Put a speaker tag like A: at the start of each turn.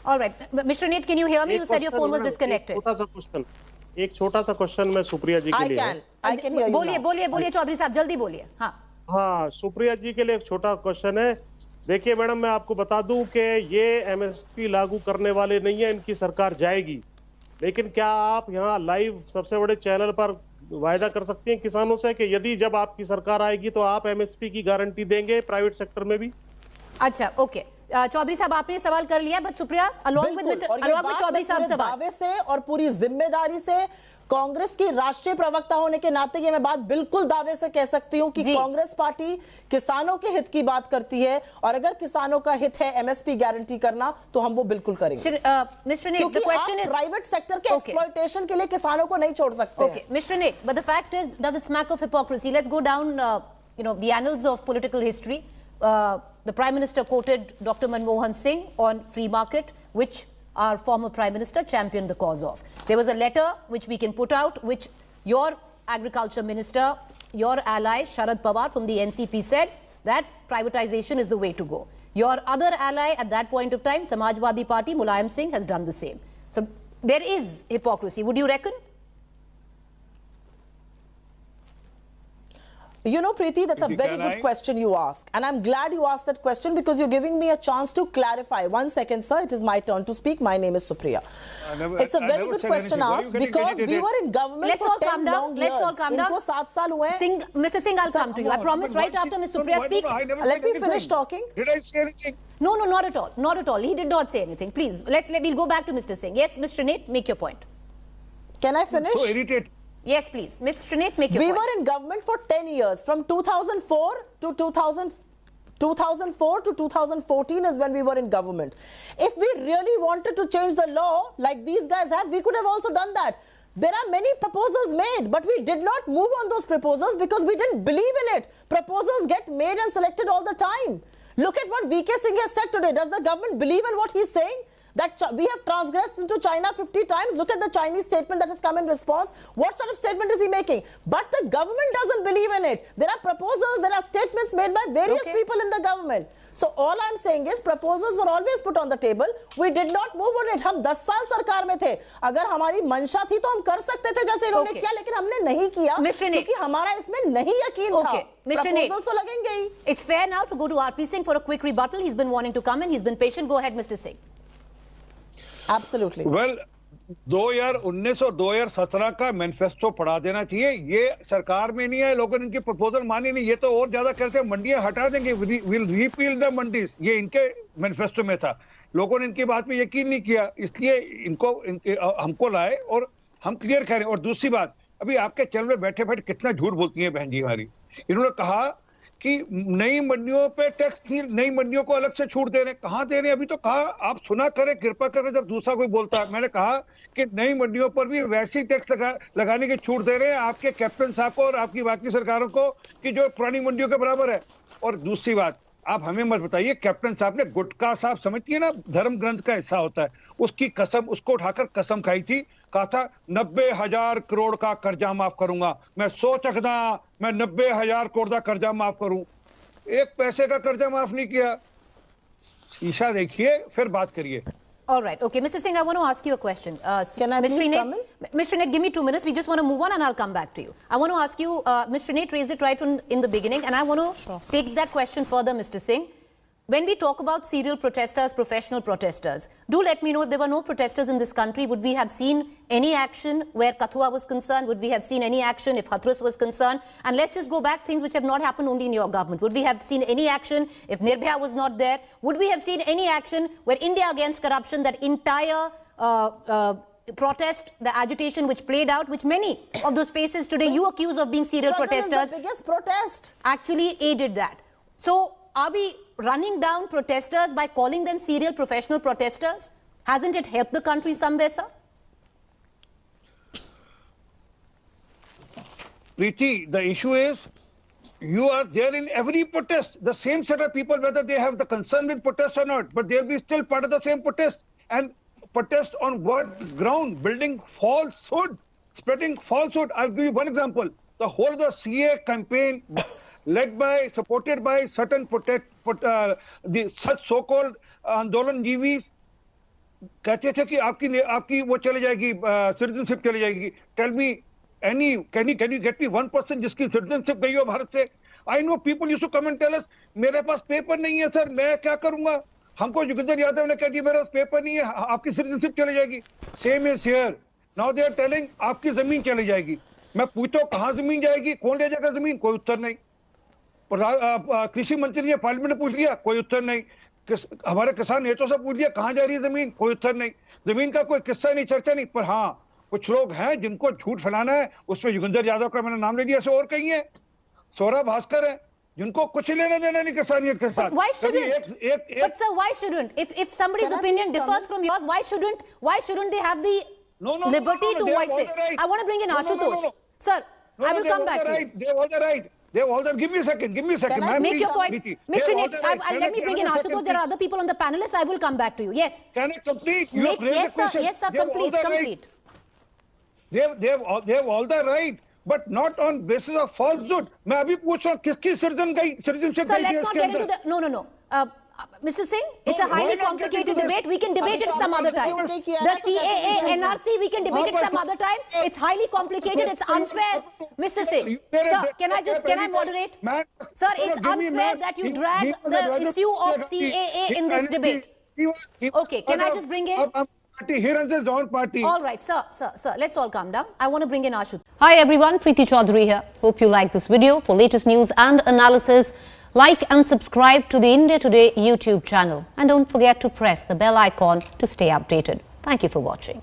A: All right, Mr. Nate, can you hear me? You said your phone was disconnected.
B: एक छोटा सा question मैं सुप्रिया जी के लिए।
A: I can hear you. बोलिए चौधरी साहब, जल्दी बोलिए।
B: हाँ, सुप्रिया जी के लिए एक छोटा क्वेश्चन है। देखिए मैडम, मैं आपको बता दूं कि ये एमएसपी लागू करने वाले नहीं है, इनकी सरकार जाएगी। लेकिन क्या आप यहाँ लाइव सबसे बड़े चैनल पर वायदा कर सकती हैं किसानों से कि यदि जब आपकी सरकार आएगी तो आप एमएसपी की गारंटी देंगे प्राइवेट सेक्टर में भी?
A: अच्छा, ओके चौधरी साहब, आपने सवाल कर लिया, but Supriya along with Chaudhary साहब सवाल
C: दावे से और पूरी जिम्मेदारी से कांग्रेस की राष्ट्रीय प्रवक्ता होने के नाते ये मैं बात बिल्कुल दावे से कह सकती हूं कि कांग्रेस पार्टी किसानों के हित की बात करती है, और अगर किसानों का हित है एमएसपी गारंटी करना तो हम वो बिल्कुल करेंगे।
A: Mister net, the question is
C: private sector के एक्सप्लॉयटेशन के लिए किसानों को नहीं छोड़ सकते।
A: Okay mister net, but the fact is, does it smack of hypocrisy? Let's go down the annuls of political history. The Prime Minister quoted Dr. Manmohan Singh on free market, which our former Prime Minister championed the cause of. There was a letter which we can put out, which your Agriculture Minister, your ally Sharad Pawar from the NCP said that privatization is the way to go. Your other ally at that point of time, Samajwadi Party, Mulayam Singh, has done the same. So there is hypocrisy. Would you reckon?
C: You know, Preeti, that's a very good question you ask. And I'm glad you asked that question because you're giving me a chance to clarify. 1 second, sir. It is my turn to speak. My name is Supriya. It's a very good question asked because we were in government for 10 long years.
A: Let's all calm down.
C: Inko 7 saal hue hain.
A: Mr. Singh, I'll come to you. I promise right after Ms. Supriya speaks.
C: Let me finish talking.
D: Did I say anything?
A: No, not at all. Not at all. He did not say anything. Please, we'll go back to Mr. Singh. Yes, Mr. Nate, make your point.
C: Can I finish?
D: So irritated.
A: Yes, please. Mr. Nate, make your point.
C: We were in government for 10 years. From 2004 to 2014 is when we were in government. If we really wanted to change the law like these guys have, we could have also done that. There are many proposals made, but we did not move on those proposals because we didn't believe in it. Proposals get made and selected all the time. Look at what VK Singh has said today. Does the government believe in what he's saying? That we have transgressed into China 50 times. Look at the Chinese statement that has come in response. What sort of statement is he making? But the government doesn't believe in it. There are proposals, there are statements made by various people in the government. So all I'm saying is proposals were always put on the table. We did not move on it. हम 10 साल सरकार में थे. अगर हमारी मंशा थी तो हम कर सकते थे जैसे इन्होंने किया, लेकिन हमने नहीं किया क्योंकि हमारा इसमें नहीं यकीन था. Proposals तो लगेंगे ही.
A: It's fair now to go to RP Singh for a quick rebuttal. He's been wanting to come in. He's been patient. Go ahead, Mr. Singh.
C: Absolutely.
D: Well, 2019 और 2017 का मैनिफेस्टो पढ़ा देना चाहिए. ये सरकार में नहीं है, लोगों ने इनकी प्रपोजल मानी नहीं. ये तो और ज्यादा कहते हैं मंडियां हटा देंगे, विल रिपील द मंडीज. ये इनके मैनिफेस्टो में था. लोगों ने इनकी बात में यकीन नहीं किया, इसलिए हमको लाए और हम क्लियर करें. और दूसरी बात, अभी आपके चैनल में बैठे बैठे कितना झूठ बोलती है बहन जी हमारी. इन्होंने कहा कि नई मंडियों पे टैक्स थी, नई मंडियों को अलग से छूट दे रहे हैं. कहां दे रहे हैं? अभी तो कहा. आप सुना करें, कृपा करें जब दूसरा कोई बोलता है. मैंने कहा कि नई मंडियों पर भी वैसी टैक्स लगाने की छूट दे रहे हैं आपके कैप्टन साहब को और आपकी बाकी सरकारों को कि जो पुरानी मंडियों के बराबर है. और दूसरी बात, आप हमें मत बताइए, कैप्टन साहब ने गुटखा साहब समझती है ना, धर्म ग्रंथ का हिस्सा होता है, उसकी कसम, उसको उठाकर कसम खाई थी. कहा था 90,000 करोड़ का कर्जा माफ करूंगा. मैं सोच सकता, मैं 90,000 करोड़ का कर्जा माफ करूं. एक पैसे का कर्जा माफ नहीं किया. शीशा देखिए फिर बात करिए.
A: All right. Okay, Mr. Singh, I want to ask you a question.
C: Can I please come in?
A: Mr. Nate, give me 2 minutes. We just want to move on and I'll come back to you. I want to ask you, Mr. Nate raised it right in the beginning, and I want to take that question further, Mr. Singh. When we talk about serial protesters, professional protesters, do let me know if there were no protesters in this country, would we have seen any action where Kathua was concerned? Would we have seen any action if Hathras was concerned? And let's just go back, things which have not happened only in your government. Would we have seen any action if Nirbhaya was not there? Would we have seen any action where India Against Corruption, that entire protest, the agitation which played out, which many of those faces today you accuse of being serial protesters,
C: the biggest protest,
A: actually aided that? So are we running down protesters by calling them serial professional protesters? Hasn't it helped the country somewhere, sir?
D: Preeti, the issue is you are there in every protest. The same set of people, whether they have the concern with protest or not, but they'll be still part of the same protest. And protest on what ground? Building falsehood, spreading falsehood. I'll give you one example. The whole of the CA campaign led by, supported by certain such so-called Andolan Jivis, कहते थे कि आपकी वो चली जाएगी, citizenship चली जाएगी। Tell me any, can you get me one person जिसकी सिटीजनशिप गई हो भारत से? I know people used to come and tell us, मेरे पास पेपर नहीं है सर, मैं क्या करूंगा। हमको योगेंद्र यादव ने कह दिया मेरे पास पेपर नहीं है, आपकी सिटीजनशिप चली जाएगी। Same is here, now they are telling आपकी जमीन चली जाएगी। मैं पूछता हूँ कहाँ जमीन जाएगी, कौन ले जाएगा जमीन? कोई उत्तर नहीं। कृषि मंत्री ने पार्लियामेंट में पूछ लिया, कोई उत्तर नहीं। हमारे किसान नेताओं से पूछ लिया कहाँ जा रही है जमीन, कोई उत्तर नहीं। जमीन का कोई किस्सा नहीं, चर्चा नहीं। पर हाँ, कुछ लोग हैं जिनको झूठ फैलाना है, उसमें योगेंद्र यादव का मैंने नाम ले दिया, ऐसे और कहीं है, सौरभ भास्कर है, जिनको कुछ लेना देना नहीं किसानियत के साथ।
A: Why shouldn't? But sir, why shouldn't? If somebody's opinion differs from yours, why shouldn't they have the liberty to voice it? I want to bring in Ashutosh. Sir, I will come back to you.
D: They have all the right. They have all the. Give me a second.
A: Make your point. Mr. Nick, let me bring in Ashutosh. There are other people on the panelists. I will come back to you. Yes.
D: Can I complete?
A: Yes, sir. Complete.
D: They have all the right, but not on basis of falsehood. मैं अभी पूछ रहा हूँ किसकी citizenship
A: Sir, let's not get into the. No. Mr. Singh, it's a highly complicated debate. We can debate it some other time. The CAA, NRC, we can debate it some other time. It's highly complicated. It's unfair. Mr. Singh, sir, can I moderate? Sir, it's unfair that you drag the issue of CAA in this debate. Okay, can I just bring in?
D: He runs his own party.
A: All right, sir, let's all calm down. I want to bring in Ashutosh. Hi everyone, Preeti Chaudhary here. Hope you like this video. For latest news and analysis, like and subscribe to the India Today YouTube channel. And don't forget to press the bell icon to stay updated. Thank you for watching.